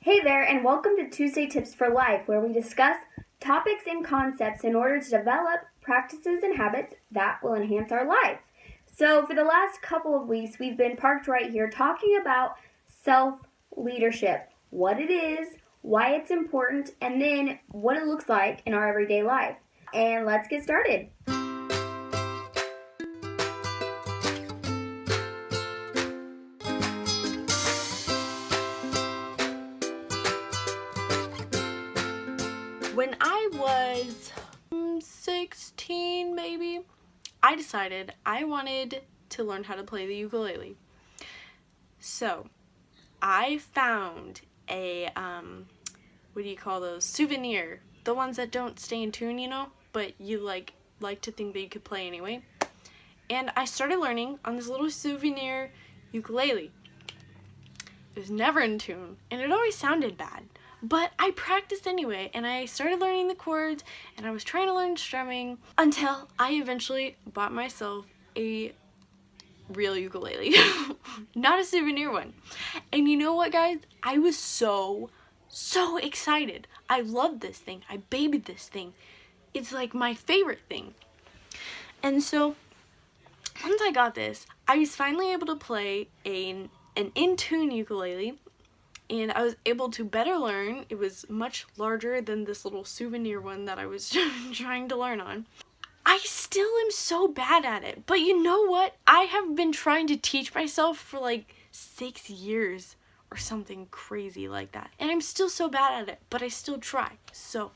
Hey there, and welcome to Tuesday Tips for Life, where we discuss topics and concepts in order to develop practices and habits that will enhance our life. So, for the last couple of weeks, we've been parked right here talking about self-leadership, what it is, why it's important, and then what it looks like in our everyday life. And let's get started. When I was 16 maybe, I decided I wanted to learn how to play the ukulele. So I found a, what do you call those? Souvenir. The ones that don't stay in tune, but you like to think that you could play anyway. And I started learning on this little souvenir ukulele. It was never in tune, and it always sounded bad. But I practiced anyway, and I started learning the chords, and I was trying to learn strumming until I eventually bought myself a real ukulele. Not a souvenir one. And you know what, guys? I was so excited. I loved this thing. I babied this thing. It's like my favorite thing. And so, once I got this, I was finally able to play an in-tune ukulele, and I was able to better learn. It was much larger than this little souvenir one that I was trying to learn on. I still am so bad at it, but you know what? I have been trying to teach myself for like 6 years or something crazy like that, and I'm still so bad at it, but I still try. So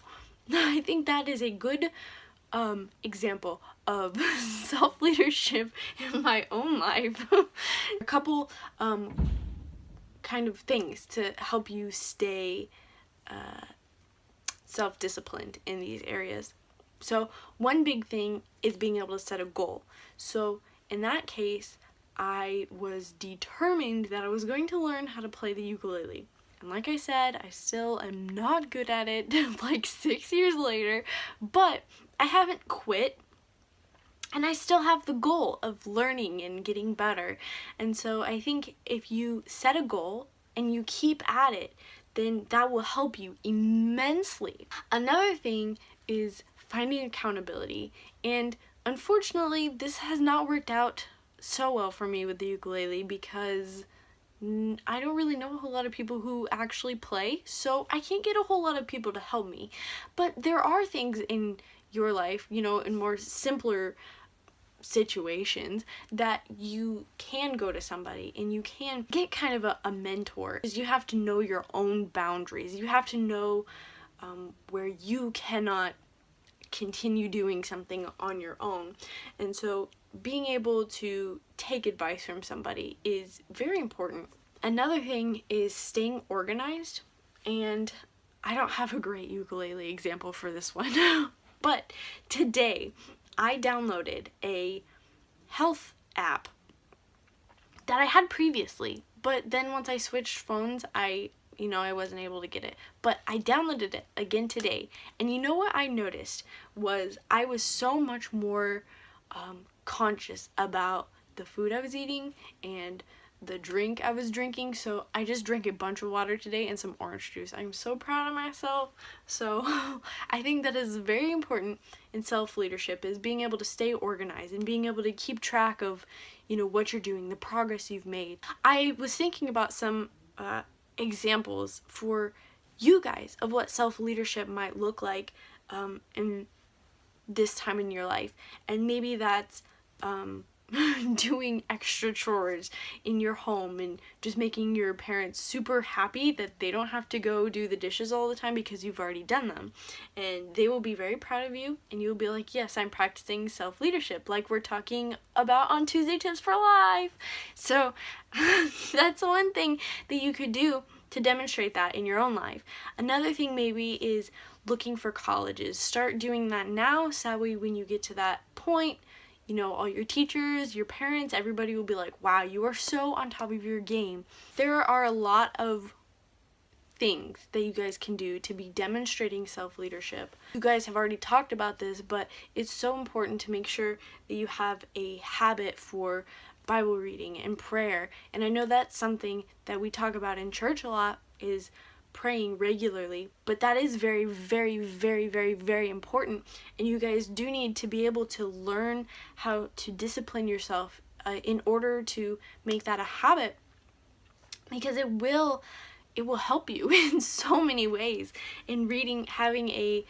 I think that is a good example of self-leadership in my own life. A couple kind of things to help you stay self-disciplined in these areas. So one big thing is being able to set a goal. So in that case, I was determined that I was going to learn how to play the ukulele. And like I said, I still am not good at it like 6 years later, but I haven't quit. And I still have the goal of learning and getting better. And so I think if you set a goal and you keep at it, then that will help you immensely. Another thing is finding accountability. And unfortunately, this has not worked out so well for me with the ukulele because I don't really know a whole lot of people who actually play, so I can't get a whole lot of people to help me. But there are things in your life, in more simpler situations that you can go to somebody and you can get kind of a mentor, because you have to know your own boundaries. You have to know where you cannot continue doing something on your own. And so being able to take advice from somebody is very important. Another thing is staying organized, and I don't have a great ukulele example for this one. But today I downloaded a health app that I had previously, but then once I switched phones, I wasn't able to get it. But I downloaded it again today, and you know what I noticed was I was so much more conscious about the food I was eating and the drink I was drinking. So I just drank a bunch of water today and some orange juice. I'm so proud of myself. So I think that is very important in self-leadership, is being able to stay organized and being able to keep track of what you're doing, the progress you've made. I was thinking about some examples for you guys of what self-leadership might look like in this time in your life, and maybe that's doing extra chores in your home and just making your parents super happy that they don't have to go do the dishes all the time because you've already done them, and they will be very proud of you, and you'll be like, yes, I'm practicing self-leadership like we're talking about on Tuesday Tips for Life. So that's one thing that you could do to demonstrate that in your own life. Another thing maybe is looking for colleges. Start doing that now, so that way when you get to that point, all your teachers, your parents, everybody will be like, wow, you are so on top of your game. There are a lot of things that you guys can do to be demonstrating self-leadership. You guys have already talked about this, but it's so important to make sure that you have a habit for Bible reading and prayer. And I know that's something that we talk about in church a lot, is praying regularly, but that is very, very, very, very, very important. And you guys do need to be able to learn how to discipline yourself in order to make that a habit, because it will help you in so many ways. In reading, having a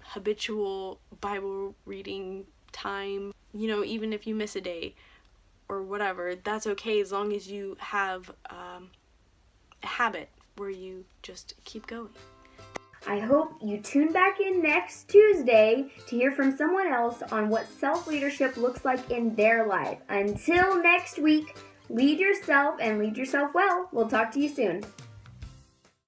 habitual Bible reading time, even if you miss a day or whatever, that's okay, as long as you have a habit where you just keep going. I hope you tune back in next Tuesday to hear from someone else on what self-leadership looks like in their life. Until next week, lead yourself and lead yourself well. We'll talk to you soon.